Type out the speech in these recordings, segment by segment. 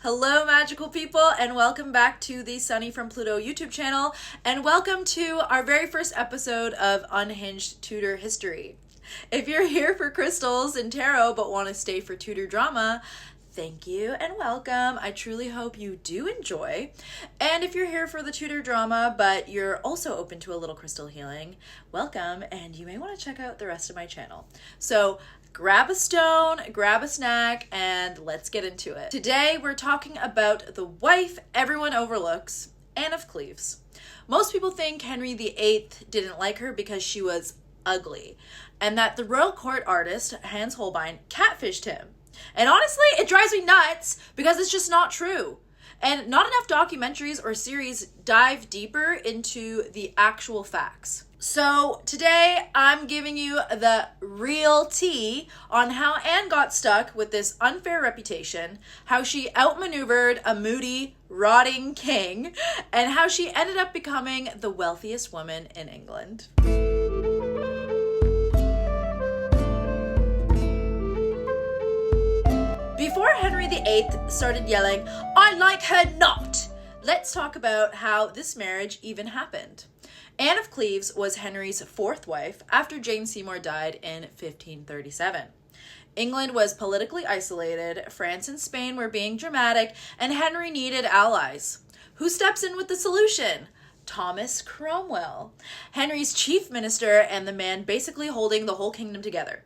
Hello, magical people, and welcome back to the Sunny from Pluto YouTube channel, and welcome to our very first episode of Unhinged Tudor History. If you're here for crystals and tarot but want to stay for Tudor drama, thank you and welcome. I truly hope you do enjoy. And if you're here for the Tudor drama but you're also open to a little crystal healing, welcome, and you may want to check out the rest of my channel. So grab a stone, grab a snack, and let's get into it. Today we're talking about the wife everyone overlooks, Anne of Cleves. Most people think Henry VIII didn't like her because she was ugly, and that the royal court artist, Hans Holbein, catfished him. And honestly, it drives me nuts because it's just not true. And not enough documentaries or series dive deeper into the actual facts. So today I'm giving you the real tea on how Anne got stuck with this unfair reputation, how she outmaneuvered a moody, rotting king, and how she ended up becoming the wealthiest woman in England. Before Henry VIII started yelling, "I like her not," let's talk about how this marriage even happened. Anne of Cleves was Henry's fourth wife after Jane Seymour died in 1537. England was politically isolated, France and Spain were being dramatic, and Henry needed allies. Who steps in with the solution? Thomas Cromwell, Henry's chief minister and the man basically holding the whole kingdom together.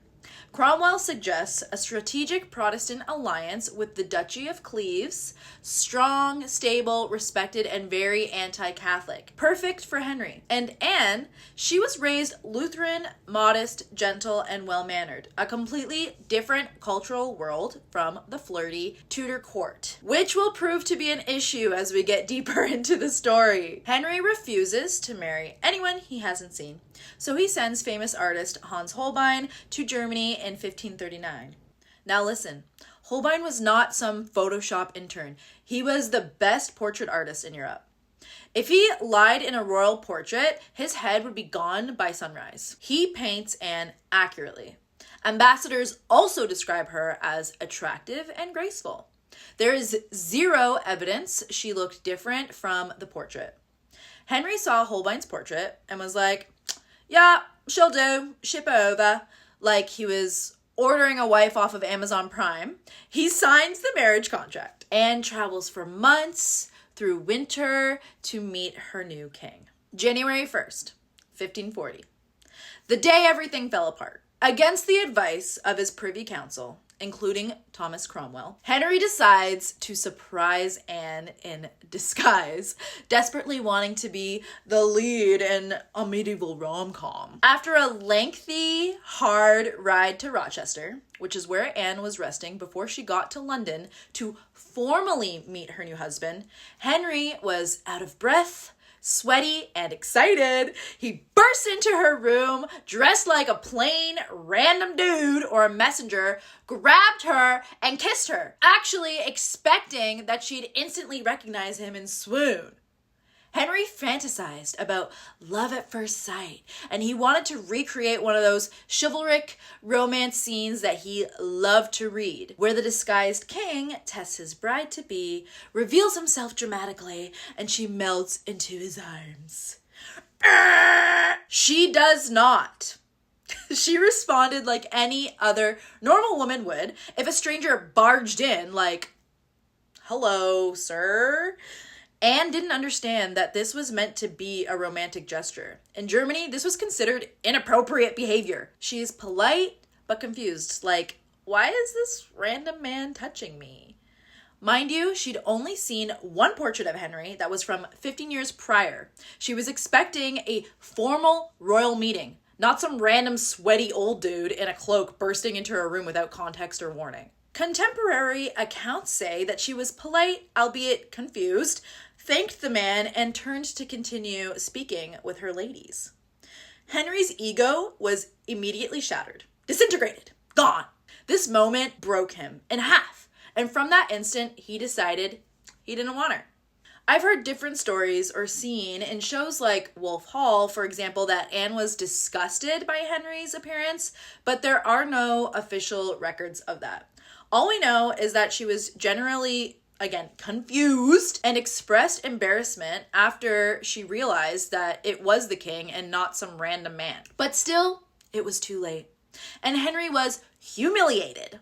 Cromwell suggests a strategic Protestant alliance with the Duchy of Cleves, strong, stable, respected, and very anti-Catholic. Perfect for Henry. And Anne, she was raised Lutheran, modest, gentle, and well-mannered. A completely different cultural world from the flirty Tudor court, which will prove to be an issue as we get deeper into the story. Henry refuses to marry anyone he hasn't seen, so he sends famous artist Hans Holbein to Germany in 1539. Now listen, Holbein was not some Photoshop intern. He was the best portrait artist in Europe. If he lied in a royal portrait, his head would be gone by sunrise. He paints Anne accurately. Ambassadors also describe her as attractive and graceful. There is zero evidence she looked different from the portrait. Henry saw Holbein's portrait and was like, "Yeah, she'll do. Ship her over." Like he was ordering a wife off of Amazon Prime. He signs the marriage contract and travels for months through winter to meet her new king. January 1st, 1540. The day everything fell apart. Against the advice of his privy council, including Thomas Cromwell, Henry decides to surprise Anne in disguise, desperately wanting to be the lead in a medieval rom-com. After a lengthy, hard ride to Rochester, which is where Anne was resting before she got to London to formally meet her new husband, Henry was out of breath, sweaty, and excited. He burst into her room, dressed like a plain random dude or a messenger, grabbed her, and kissed her, actually expecting that she'd instantly recognize him and swoon. Henry fantasized about love at first sight, and he wanted to recreate one of those chivalric romance scenes that he loved to read, where the disguised king tests his bride-to-be, reveals himself dramatically, and she melts into his arms. She does not. She responded like any other normal woman would if a stranger barged in, like, "Hello, sir." Anne didn't understand that this was meant to be a romantic gesture. In Germany, this was considered inappropriate behavior. She is polite but confused, like, why is this random man touching me? Mind you, she'd only seen one portrait of Henry that was from 15 years prior. She was expecting a formal royal meeting, not some random sweaty old dude in a cloak bursting into her room without context or warning. Contemporary accounts say that she was polite, albeit confused, thanked the man, and turned to continue speaking with her ladies. Henry's ego was immediately shattered, disintegrated, gone. This moment broke him in half, and from that instant, he decided he didn't want her. I've heard different stories or seen in shows like Wolf Hall, for example, that Anne was disgusted by Henry's appearance, but there are no official records of that. All we know is that she was generally again, confused, and expressed embarrassment after she realized that it was the king and not some random man. But still, it was too late, and Henry was humiliated.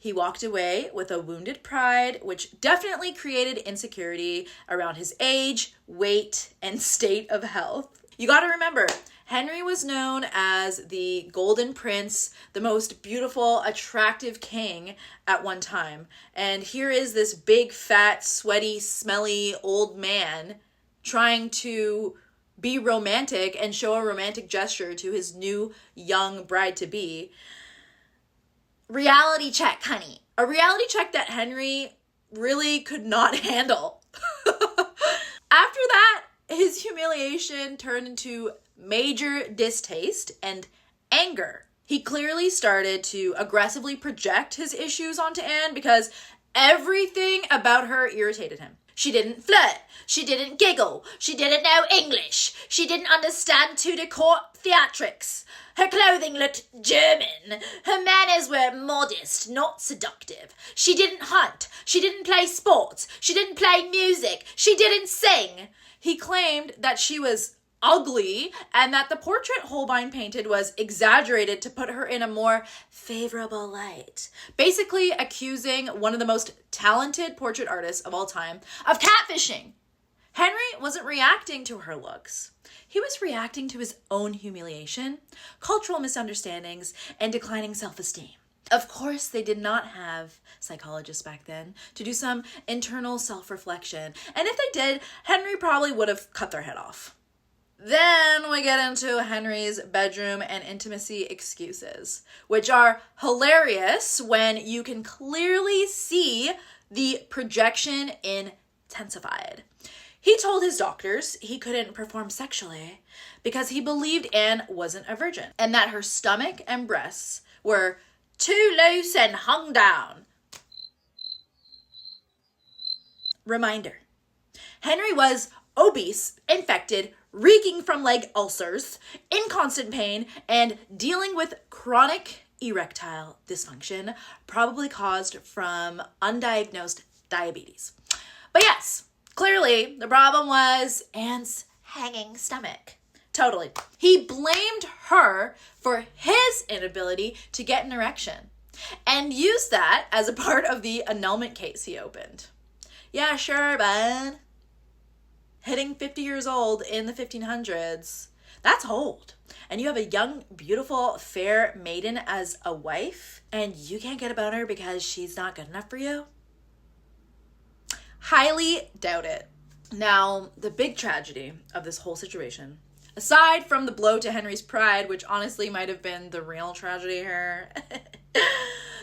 He walked away with a wounded pride, which definitely created insecurity around his age, weight, and state of health. You gotta remember, Henry was known as the Golden Prince, the most beautiful, attractive king at one time. And here is this big, fat, sweaty, smelly old man trying to be romantic and show a romantic gesture to his new young bride-to-be. Reality check, honey. A reality check that Henry really could not handle. After that, his humiliation turned into major distaste and anger. He clearly started to aggressively project his issues onto Anne because everything about her irritated him. She didn't flirt. She didn't giggle. She didn't know English. She didn't understand Tudor court theatrics. Her clothing looked German. Her manners were modest, not seductive. She didn't hunt. She didn't play sports. She didn't play music. She didn't sing. He claimed that she was ugly and that the portrait Holbein painted was exaggerated to put her in a more favorable light, basically accusing one of the most talented portrait artists of all time of catfishing. Henry wasn't reacting to her looks. He was reacting to his own humiliation, cultural misunderstandings, and declining self-esteem. Of course, they did not have psychologists back then to do some internal self-reflection, and if they did, Henry probably would have cut their head off. Then we get into Henry's bedroom and intimacy excuses, which are hilarious when you can clearly see the projection intensified. He told his doctors he couldn't perform sexually because he believed Anne wasn't a virgin and that her stomach and breasts were too loose and hung down. Reminder: Henry was obese, infected, reeking from leg ulcers, in constant pain, and dealing with chronic erectile dysfunction, probably caused from undiagnosed diabetes. But yes, clearly the problem was Anne's hanging stomach. Totally. He blamed her for his inability to get an erection and used that as a part of the annulment case he opened. Yeah, sure, bud. Hitting 50 years old in the 1500s, that's old. And you have a young, beautiful, fair maiden as a wife, and you can't get a boner because she's not good enough for you? Highly doubt it. Now, the big tragedy of this whole situation, aside from the blow to Henry's pride, which honestly might have been the real tragedy here,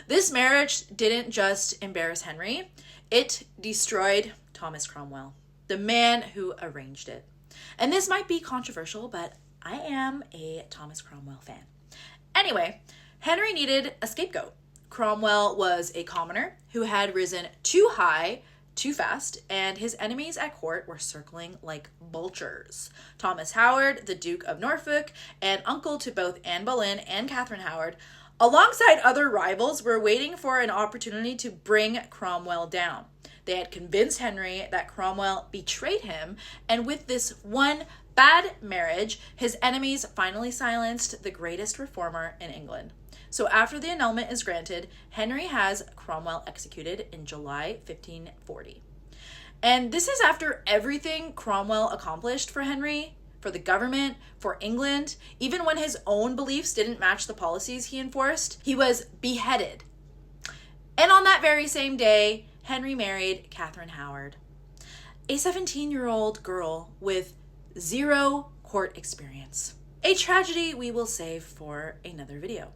this marriage didn't just embarrass Henry, it destroyed Thomas Cromwell, the man who arranged it. And this might be controversial, but I am a Thomas Cromwell fan. Anyway, Henry needed a scapegoat. Cromwell was a commoner who had risen too high, too fast, and his enemies at court were circling like vultures. Thomas Howard, the Duke of Norfolk, and uncle to both Anne Boleyn and Catherine Howard, alongside other rivals, were waiting for an opportunity to bring Cromwell down. They had convinced Henry that Cromwell betrayed him, and with this one bad marriage, his enemies finally silenced the greatest reformer in England. So after the annulment is granted, Henry has Cromwell executed in July 1540. And this is after everything Cromwell accomplished for Henry, for the government, for England. Even when his own beliefs didn't match the policies he enforced, he was beheaded. And on that very same day, Henry married Catherine Howard, a 17-year-old girl with zero court experience. A tragedy we will save for another video.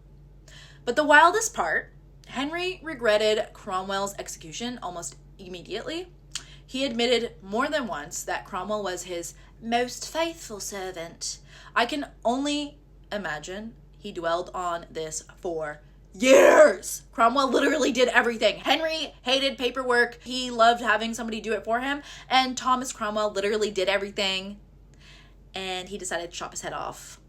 But the wildest part, Henry regretted Cromwell's execution almost immediately. He admitted more than once that Cromwell was his most faithful servant. I can only imagine he dwelled on this for years. Cromwell literally did everything. Henry hated paperwork. He loved having somebody do it for him. And Thomas Cromwell literally did everything. And he decided to chop his head off.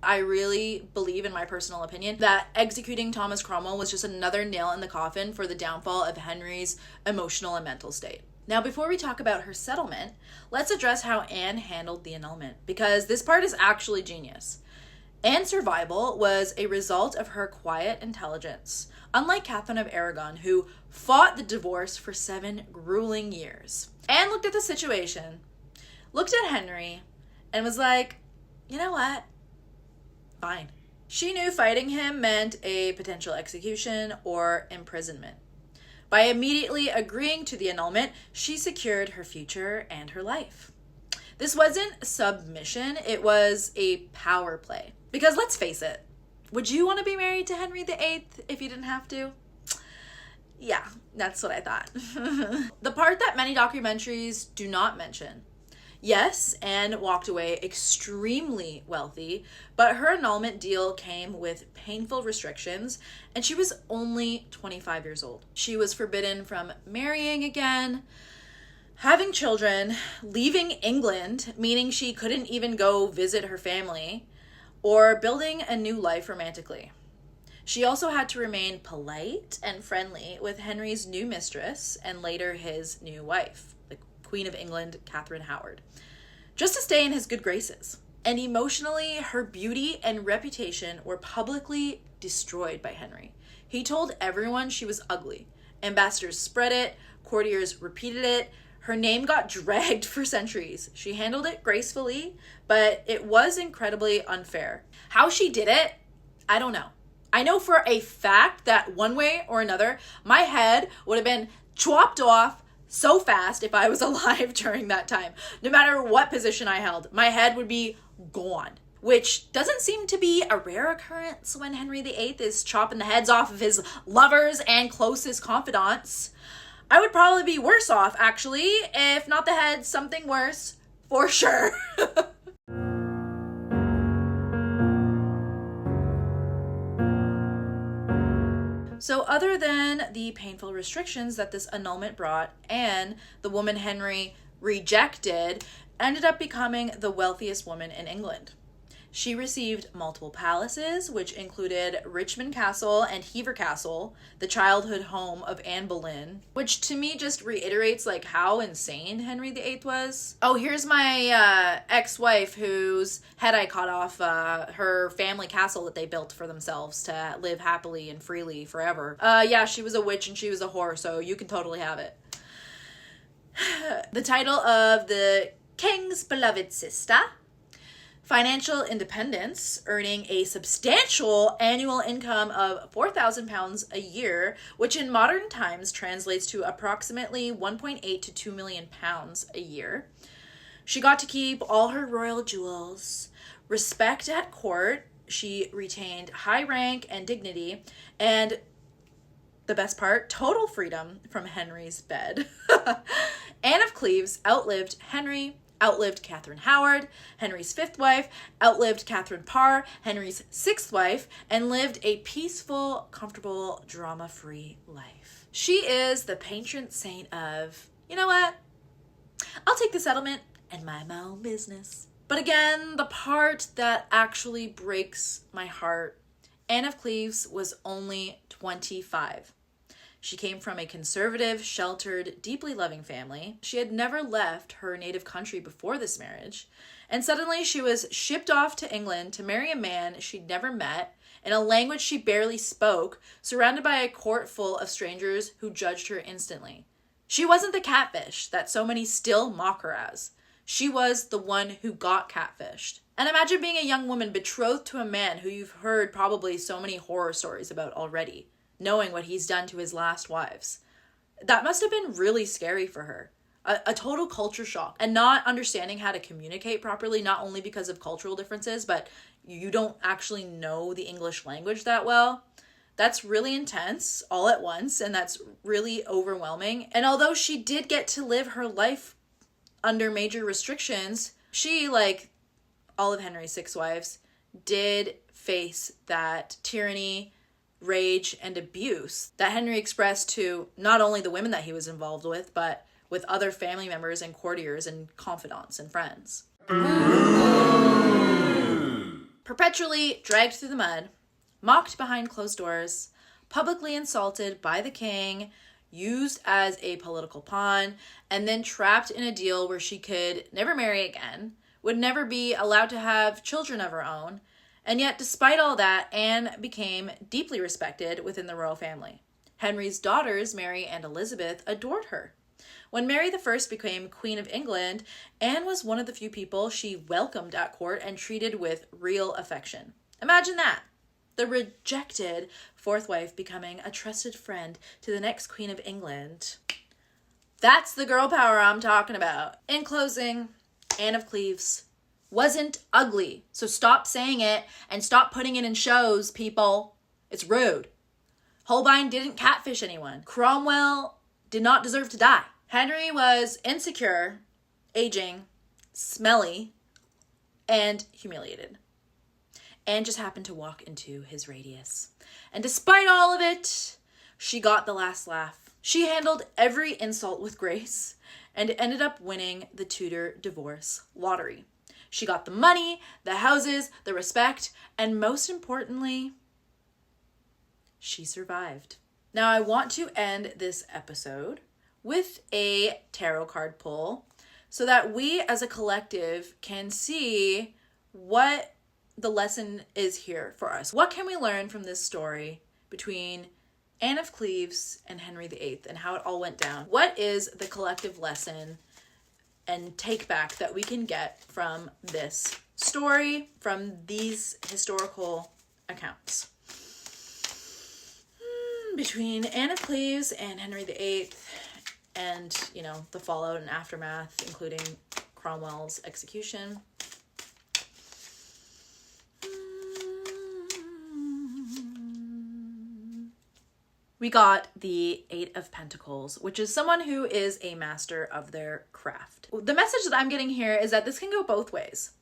I really believe, in my personal opinion, that executing Thomas Cromwell was just another nail in the coffin for the downfall of Henry's emotional and mental state. Now, before we talk about her settlement, let's address how Anne handled the annulment, because this part is actually genius. Anne's survival was a result of her quiet intelligence, unlike Catherine of Aragon, who fought the divorce for 7 grueling years. Anne looked at the situation, looked at Henry, and was like, you know what? Fine. She knew fighting him meant a potential execution or imprisonment. By immediately agreeing to the annulment, she secured her future and her life. This wasn't submission, it was a power play. Because let's face it, would you want to be married to Henry VIII if you didn't have to? Yeah, that's what I thought. The part that many documentaries do not mention. Yes, Anne walked away extremely wealthy, but her annulment deal came with painful restrictions, and she was only 25 years old. She was forbidden from marrying again, having children, leaving England, meaning she couldn't even go visit her family, or building a new life romantically. She also had to remain polite and friendly with Henry's new mistress and later his new wife, the Queen of England, Catherine Howard, just to stay in his good graces. And emotionally, her beauty and reputation were publicly destroyed by Henry. He told everyone she was ugly. Ambassadors spread it, courtiers repeated it. Her name got dragged for centuries. She handled it gracefully, but it was incredibly unfair. How she did it, I don't know. I know for a fact that one way or another, my head would have been chopped off so fast if I was alive during that time. No matter what position I held, my head would be gone, which doesn't seem to be a rare occurrence when Henry VIII is chopping the heads off of his lovers and closest confidants. I would probably be worse off, actually, if not the head, something worse, for sure. So other than the painful restrictions that this annulment brought, Anne, the woman Henry rejected, ended up becoming the wealthiest woman in England. She received multiple palaces, which included Richmond Castle and Hever Castle, the childhood home of Anne Boleyn, which to me just reiterates like how insane Henry VIII was. Oh, here's my ex-wife whose head I cut off her family castle that they built for themselves to live happily and freely forever. Yeah, she was a witch and she was a whore, so you can totally have it. The title of the king's beloved sister, financial independence, earning a substantial annual income of £4,000 a year, which in modern times translates to approximately 1.8 to 2 million pounds a year. She got to keep all her royal jewels, respect at court, she retained high rank and dignity, and the best part, total freedom from Henry's bed. Anne of Cleves outlived Henry, outlived Catherine Howard, Henry's 5th wife, outlived Catherine Parr, Henry's 6th wife, and lived a peaceful, comfortable, drama-free life. She is the patron saint of, you know what? I'll take the settlement and mind my own business. But again, the part that actually breaks my heart, Anne of Cleves was only 25. She came from a conservative, sheltered, deeply loving family. She had never left her native country before this marriage. And suddenly she was shipped off to England to marry a man she'd never met, in a language she barely spoke, surrounded by a court full of strangers who judged her instantly. She wasn't the catfish that so many still mock her as. She was the one who got catfished. And imagine being a young woman betrothed to a man who you've heard probably so many horror stories about already, knowing what he's done to his last wives. That must have been really scary for her. A total culture shock. And not understanding how to communicate properly, not only because of cultural differences, but you don't actually know the English language that well. That's really intense all at once, and that's really overwhelming. And although she did get to live her life under major restrictions, she, like all of Henry's 6 wives, did face that tyranny, rage, and abuse that Henry expressed to not only the women that he was involved with, but with other family members and courtiers and confidants and friends. perpetually dragged through the mud, mocked behind closed doors, publicly insulted by the king, used as a political pawn, and then trapped in a deal where she could never marry again, would never be allowed to have children of her own, and yet despite all that, Anne became deeply respected within the royal family. Henry's daughters, Mary and Elizabeth, adored her. When Mary I became Queen of England, Anne was one of the few people she welcomed at court and treated with real affection. Imagine that. The rejected fourth wife becoming a trusted friend to the next Queen of England. That's the girl power I'm talking about. In closing, Anne of Cleves wasn't ugly. So stop saying it and stop putting it in shows, people. It's rude. Holbein didn't catfish anyone. Cromwell did not deserve to die. Henry was insecure, aging, smelly, and humiliated. Anne just happened to walk into his radius. And despite all of it, she got the last laugh. She handled every insult with grace and ended up winning the Tudor divorce lottery. She got the money, the houses, the respect, and most importantly, she survived. Now I want to end this episode with a tarot card pull so that we as a collective can see what the lesson is here for us. What can we learn from this story between Anne of Cleves and Henry VIII and how it all went down? What is the collective lesson and take back that we can get from this story, from these historical accounts? Between Anne of Cleves and Henry VIII and, the fallout and aftermath, including Cromwell's execution. We got the Eight of Pentacles, which is someone who is a master of their craft. The message that I'm getting here is that this can go both ways.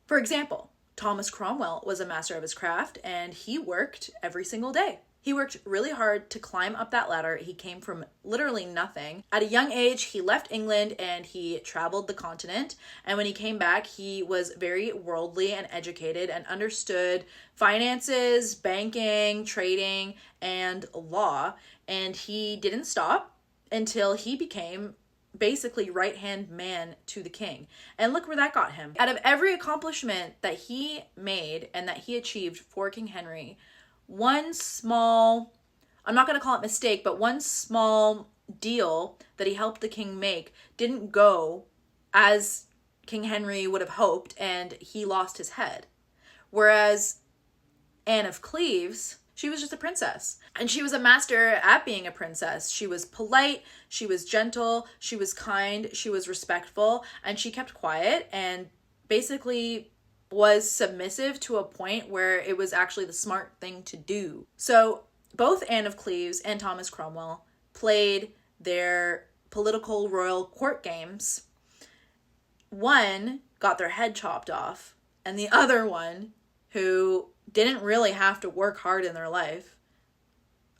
For example, Thomas Cromwell was a master of his craft and he worked every single day. He worked really hard to climb up that ladder. He came from literally nothing. At a young age, he left England and he traveled the continent. And when he came back, he was very worldly and educated and understood finances, banking, trading, and law. And he didn't stop until he became basically right-hand man to the king. And look where that got him. Out of every accomplishment that he made and that he achieved for King Henry, one small, I'm not going to call it mistake, but one small deal that he helped the king make didn't go as King Henry would have hoped, and he lost his head. Whereas Anne of Cleves, she was just a princess. And she was a master at being a princess. She was polite, she was gentle, she was kind, she was respectful, and she kept quiet and basically was submissive to a point where it was actually the smart thing to do. So both Anne of Cleves and Thomas Cromwell played their political royal court games. One got their head chopped off, and the other one, who didn't really have to work hard in their life,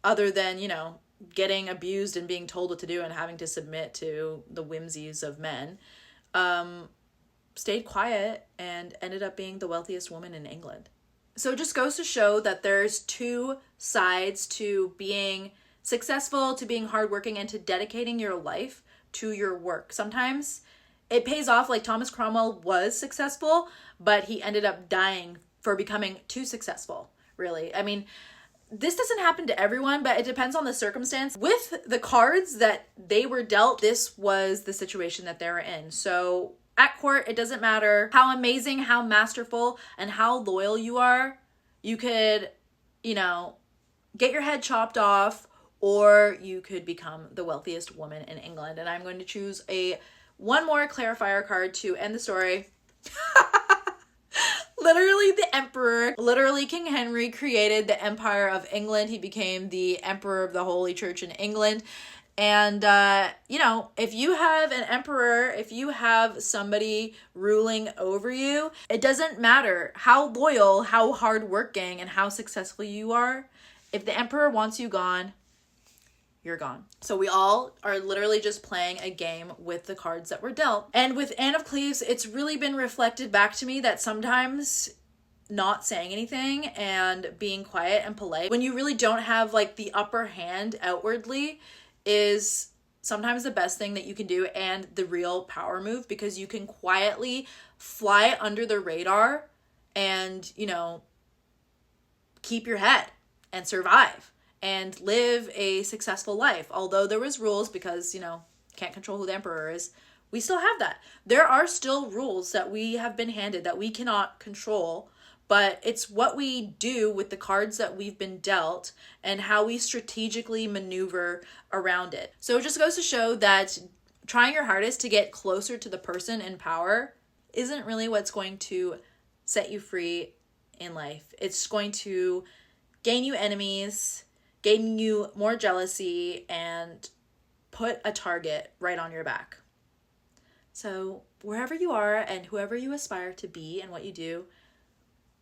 other than, getting abused and being told what to do and having to submit to the whimsies of men, stayed quiet and ended up being the wealthiest woman in England. So it just goes to show that there's two sides to being successful, to being hardworking, and to dedicating your life to your work. Sometimes it pays off, like Thomas Cromwell was successful, but he ended up dying for becoming too successful, really. I mean, this doesn't happen to everyone, but it depends on the circumstance. With the cards that they were dealt, this was the situation that they were in. So at court, it doesn't matter how amazing, how masterful, and how loyal you are. You could, get your head chopped off, or you could become the wealthiest woman in England. And I'm going to choose one more clarifier card to end the story. Literally the emperor, literally King Henry created the Empire of England. He became the emperor of the Holy Church in England. And, if you have an emperor, if you have somebody ruling over you, it doesn't matter how loyal, how hardworking, and how successful you are. If the emperor wants you gone, you're gone. So we all are literally just playing a game with the cards that were dealt. And with Anne of Cleves, it's really been reflected back to me that sometimes not saying anything and being quiet and polite when you really don't have like the upper hand outwardly is sometimes the best thing that you can do, and the real power move, because you can quietly fly under the radar and, you know, keep your head and survive and live a successful life. Although there was rules, because, you know, can't control who the emperor is, we still have that. There are still rules that we have been handed that we cannot control, but it's what we do with the cards that we've been dealt and how we strategically maneuver around it. So it just goes to show that trying your hardest to get closer to the person in power isn't really what's going to set you free in life. It's going to gain you enemies, gain you more jealousy, and put a target right on your back. So wherever you are and whoever you aspire to be and what you do,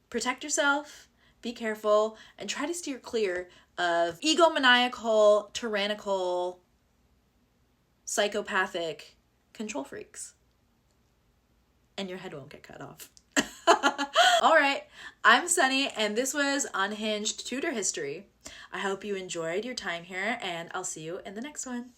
protect yourself, be careful, and try to steer clear of egomaniacal, tyrannical, psychopathic control freaks. And your head won't get cut off. All right, I'm Sunny, and this was Unhinged Tudor History. I hope you enjoyed your time here, and I'll see you in the next one.